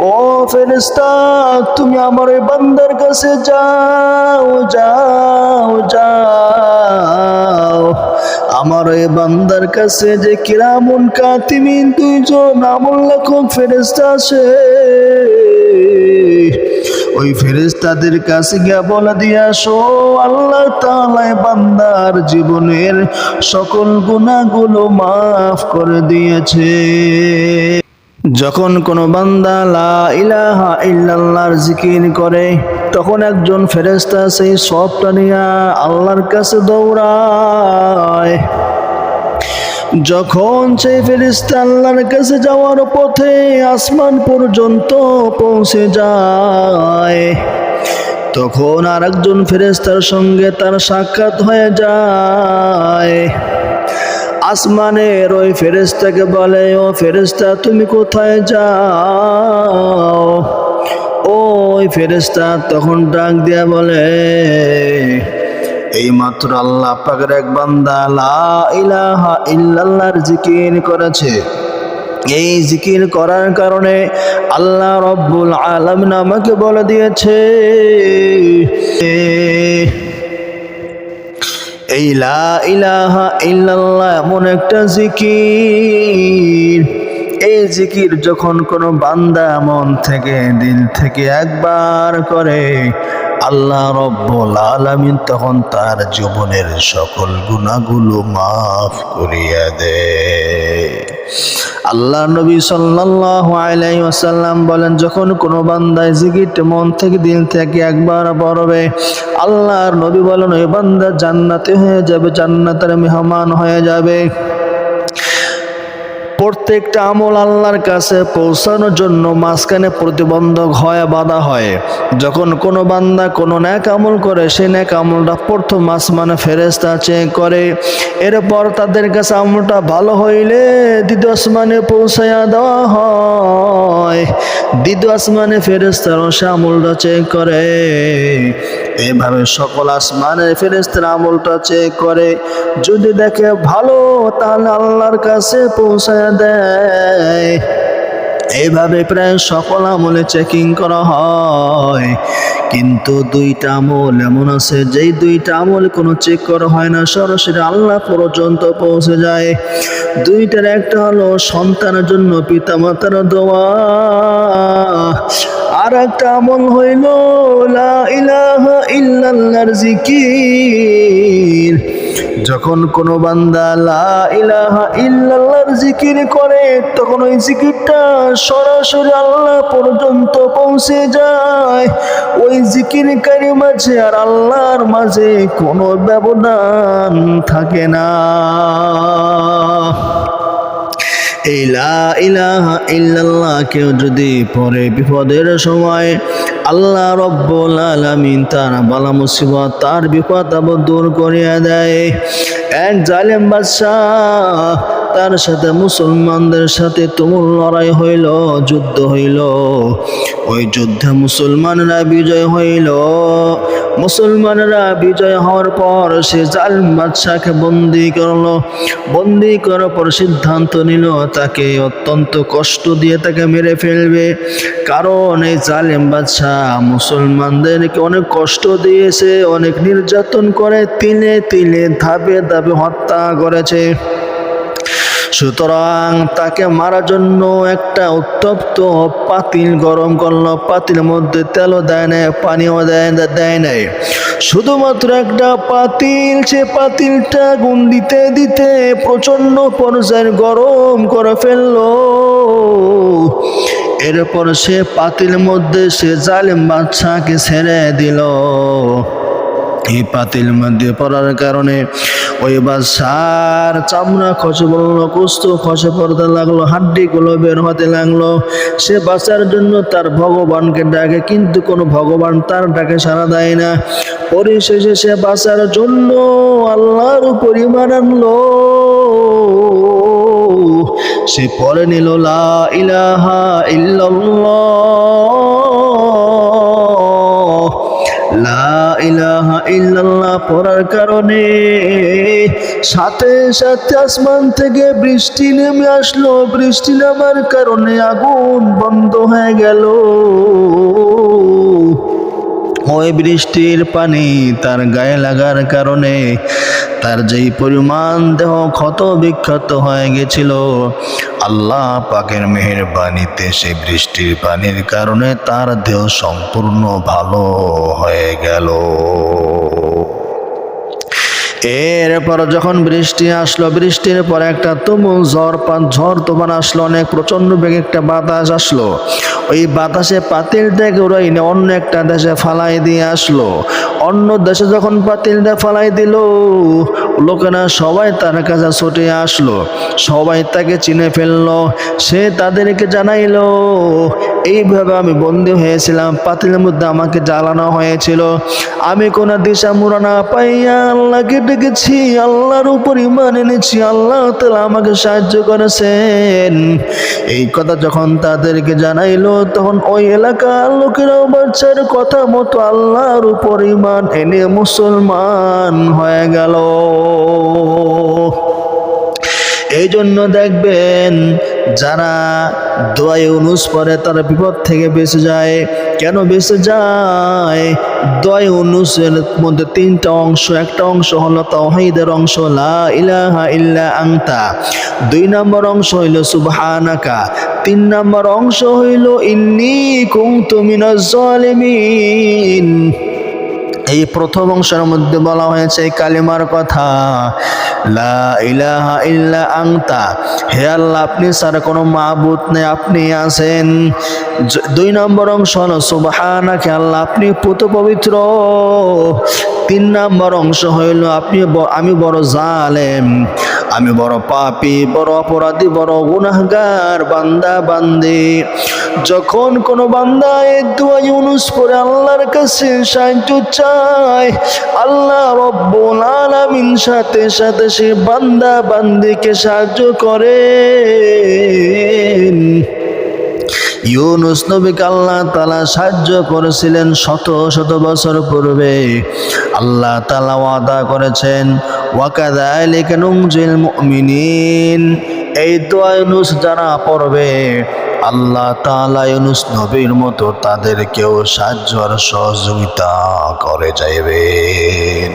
ও ফেরেশতা তুমি আমার ওই বান্দার কাছে যাও যাও যাও, আমার ওই বান্দার কাছে যে কিরামুন কাতিবিন দুইজন আমল লেখক ফেরেশতা আছে, ওই ফেরেশতাদের কাছে গিয়ে বলে দিয়ে আসো আল্লাহ তাআলা বান্দার জীবনের সকল গুনাহগুলো মাফ করে দিয়েছে। যখন কোনো বান্দা লা ইলাহা ইল্লাল্লাহর জিকির করে তখন একজন ফেরেশতা সেই সবটা নিয়ে আল্লাহর কাছে দৌড়ায়। যখন সেই ফেরেশতা আল্লাহর কাছে যাওয়ার পথে আসমান পর্যন্ত পৌঁছে যায়, তখন আরেকজন ফেরেশতার সঙ্গে তার সাক্ষাৎ হয়ে যায়। আসমানের ওই ফেরেশতাকে বলে, ও ফেরেশতা তুমি কোথায় যাও? ওই ফেরেশতা তখন ডাক দিয়া বলে, এইমাত্র আল্লাহ পাকের এক বান্দা লা ইলাহা ইল্লাল্লাহর জিকির করেছে, এই জিকির করার কারণে আল্লাহ রব্বুল আলামিন আমাকে বলে দিয়েছে এই লা ইলাহা ইল্লাল্লাহ এমন একটা জিকির, এই জিকির যখন কোনো বান্দা মন থেকে দিল থেকে একবার করে আল্লাহ রব্বুল আলামিন তখন তার জীবনের সকল গুনাহগুলো মাফ করিয়া দেয়। আল্লাহ নবী সাল্লাল্লাহু আলাইহি ওয়াসাল্লাম বলেন, যখন কোনো বান্দা জিকিরটা মন থেকে দিল থেকে একবার পড়বে, আল্লাহর নবী বলেন ওই বান্দা জান্নাতে হয়ে যাবে, জান্নাতের মেহমান হয়ে যাবে। প্রত্যেকটা আমল আল্লাহর কাছে পৌঁছানোর জন্য মাঝখানে প্রতিবন্ধক হয়, বাধা হয়। যখন কোনো বান্দা কোনো নেক আমল করে সেই নেক আমলটা প্রথম আসমানে ফেরেশতা চেক করে, এরপর তাদের কাছে আমলটা ভালো হইলে দ্বিতীয় আসমানে পৌঁছাইয়া দেওয়া হয়। দ্বিতীয় আসমানে ফেরেশতারা সে আমলটা চেক করে, এভাবে সকল আসমানের ফেরেশতারা আমলটা চেক করে, যদি দেখে ভালো তাহলে আল্লাহর কাছে পৌঁছায় দেয়। এইভাবে প্রায় সকল আমলে চেকিং করা হয়। কিন্তু দুইটা আমল এমন আছে যেই দুইটা আমল কোনো চেক করা হয় না, সরাসরি আল্লাহ পর্যন্ত পৌঁছে যায়। দুইটার একটা হলো সন্তানের জন্য পিতামাতার দোয়া, আর একটা আমল হইল লা ইলাহা ইল্লাল্লাহর জিকির। যখন কোনো বান্দা লা ইলাহা ইল্লাল্লাহর জিকির করে তখন ওই জিকিরটা সরাসরি আল্লাহ পর্যন্ত পৌঁছে যায়। ওই জিকিরকারীর মাঝে আর আল্লাহর মাঝে কোনো ব্যবধান থাকে না। এই লা ইলাহা ইল্লাল্লাহ কেউ যদি পড়ে বিপদের সময় আল্লাহ রব্বুল আলামিন তার বালা মুসিবত তার বিপদ আপদ দূর করিয়া দেয়। এক জালেম বাদশাহ, তার সাথে মুসলমানদের সাথে তুমুল লড়াই হইল, যুদ্ধ হইল। ওই যুদ্ধে মুসলমানরা বিজয় হইল। মুসলমানরা বিজয় হওয়ার পর সে জালেম বাদশাকে বন্দী করলো। বন্দী করার পর সিদ্ধান্ত নিল তাকে অত্যন্ত কষ্ট দিয়ে তাকে মেরে ফেলবে। কারণ এই জালেম বাদশাহ মুসলমানদেরকে অনেক কষ্ট দিয়েছে, অনেক নির্যাতন করে, তিলে তিলে ধাপে ধাপে হত্যা করেছে। সুতরাং তাকে মারার জন্য একটা উত্তপ্ত পাতিল গরম করলো। পাতিলের মধ্যে তেলও দেয় নাই, পানিও দেয় নাই, শুধুমাত্র একটা পাতিল। সে পাতিলটা আগুন দিতে দিতে প্রচন্ড পর্যায়ে গরম করে ফেললো। এরপর সে পাতিলের মধ্যে সে জালেম বাদশাকে ছেড়ে দিল। এই পাতিল মধ্যে পড়ার কারণে ওই বাদশার চামড়া খসে পড়লো, কুস্ত খসে পড়তে লাগলো, হাড্ডিগুলো বের হতে লাগলো। সে বাঁচার জন্য তার ভগবানকে ডাকে, কিন্তু কোনো ভগবান তার ডাকে সাড়া দেয় না। পরিশেষে সে বাঁচার জন্য আল্লাহর উপর ঈমান আনলো। সে পড়ে নিল লা ইলাহা ইল্লাল্লাহ। লা ইলাহা ইল্লাল্লাহ পড়ার কারণে সাথে সাথে আসমান থেকে বৃষ্টি নেমে আসলো। বৃষ্টি নামার কারণে আগুন বন্ধ হয়ে গেল। ওই বৃষ্টির পানি তার গায়ে লাগার কারণে তার যেই পরিমাণ দেহ ক্ষত বিক্ষত হয়ে গেছিল, আল্লাহ পাকের মেহেরবানিতে সেই বৃষ্টির পানির কারণে তার দেহ সম্পূর্ণ ভালো হয়ে গেল। এরপর যখন বৃষ্টি আসলো, বৃষ্টির পর একটা তুমুল ঝড় তুফান আসলো, অনেক প্রচন্ড বেগে একটা বাতাস আসলো। ওই বাতাসে পাতিলটাকে উড়াই নিয়ে অন্য একটা দেশে ফালাই দিয়ে আসলো। অন্য দেশে যখন পাতিলটা ফালাই দিল, লোকেরা সবাই তার কাছে ছুটে আসলো, সবাই তাকে চিনে ফেললো। সে তাদেরকে জানাইলো, এইভাবে আমি বন্দী হয়েছিলাম, পাতিলের মধ্যে আমাকে জ্বালানো হয়েছিল, আমি কোনো দিশা মুরা না পাইয়া আল্লাহকে ডেকেছি, আল্লাহর উপর ঈমান এনেছি, আল্লাহ তাআলা আমাকে সাহায্য করেছেন। এই কথা যখন তাদেরকে জানাইলো, তখন ওই এলাকার লোকেরাও বাচ্চার কথা মতো আল্লাহর উপর ঈমান এনে মুসলমান হয়ে গেল। এই জন্য দেখবেন যারা দোয়া ইউনুস পড়ে তারা বিপদ থেকে বেঁচে যায়। কেন বেঁচে যায়? দোয়া ইউনুসের মধ্যে তিনটা অংশ। একটা অংশ হলো তাওহীদের অংশ, লা ইলাহা ইল্লা আনতা। 2 নম্বর অংশ হইল সুবহানাকা। 3 নম্বর অংশ হইল ইন্নী কুনতু মিনাজ জালিমিন। এই প্রথম অংশের মধ্যে বলা হয়েছে এই কালিমার কথা, লা ইলাহা ইল্লা আনতা, হে আল্লাহ আপনি ছাড়া কোনো মাবুদ নেই, আপনি আছেন। 2 নম্বর অংশ হলো সুবহানাকা, আল্লাহ আপনি পুত পবিত্র। 3 নম্বর অংশ হইল আমি বড় জালেম, আমি বড় পাপী, বড় অপরাধী, বড় গুনাহগার বান্দা বান্দি। যখন কোনো বান্দা এই দোয়া ইউনুস পড়ে আল্লাহর কাছে সাহায্য চায়, আল্লাহ রব্বুল আলামিন সাথে সাথে সে বান্দা বান্দিকে সাহায্য করেন। ইউনুস নবীকে আল্লাহ তাআলা সাহায্য করেছিলেন শত শত বছর পূর্বে। আল্লাহ তাআলা ওয়াদা করেছেন, ওয়াকাযালিকা নুনজিল মুমিনিন। এই দোয়া ইউনুস যারা পড়বে, আল্লাহ তাআলা ইউনুস নবীর মতো তাদেরকেও সাহায্য আর সহযোগিতা করে যাইবেন।